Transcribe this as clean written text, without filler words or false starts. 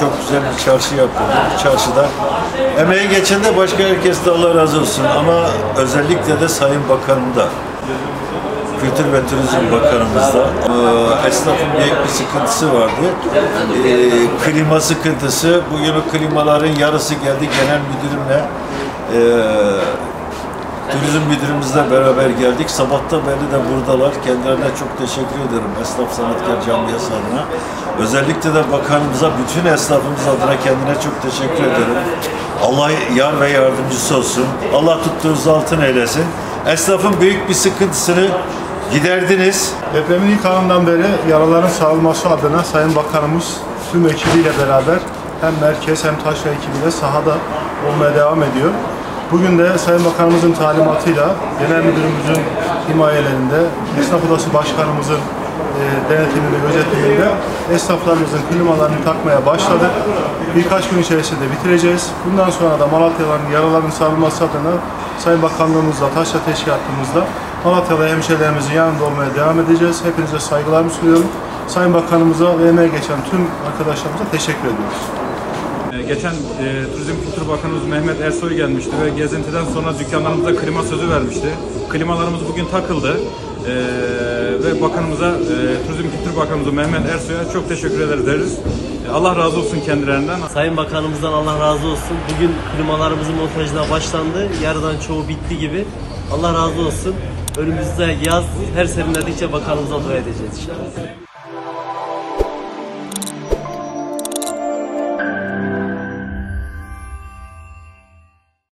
Çok güzel bir çarşı yapıldı. Bu çarşıda emeği geçen de başka herkes de Allah razı olsun ama özellikle de Sayın Bakanım da, Kültür ve Turizm Bakanımız da esnafın büyük bir sıkıntısı vardı. Klima sıkıntısı. Bugün o klimaların yarısı geldi. Genel müdürümle turizm müdürümüzle beraber geldik. Sabahtan beri de buradalar. Kendilerine çok teşekkür ederim. Esnaf Sanatkar Camiası adına. Özellikle de bakanımıza, bütün esnafımız adına kendine çok teşekkür ederim. Allah yar ve yardımcısı olsun. Allah tuttuğunuz altın eylesin. Esnafın büyük bir sıkıntısını giderdiniz. Depremin ilk anından beri yaraların sağlanması adına Sayın Bakanımız tüm ekibiyle beraber hem merkez hem taşra ekibiyle sahada olmaya devam ediyor. Bugün de Sayın Bakanımızın talimatıyla Genel Müdürümüzün himayelerinde, Esnaf Odası Başkanımızın denetiminde, gözetiminde esnaflarımızın klimalarını takmaya başladık. Birkaç gün içerisinde bitireceğiz. Bundan sonra da Malatyalıların yaraların sarılması adına Sayın Bakanlığımızla, taşra teşkilatımızla Malatyalı hemşehrilerimizin yanında olmaya devam edeceğiz. Hepinize saygılarımı sunuyorum. Sayın Bakanımıza ve emeğe geçen tüm arkadaşlarımıza teşekkür ediyoruz. Geçen Turizm Kültür Bakanımız Mehmet Ersoy gelmişti ve gezintiden sonra dükkanlarımıza klima sözü vermişti. Klimalarımız bugün takıldı ve bakanımıza, Turizm Kültür Bakanımıza Mehmet Ersoy'a çok teşekkür ederiz. Allah razı olsun kendilerinden. Sayın Bakanımızdan Allah razı olsun. Bugün klimalarımızın montajına başlandı. Yarıdan çoğu bitti gibi. Allah razı olsun. Önümüzde yaz her serinledikçe bakanımıza dua edeceğiz inşallah.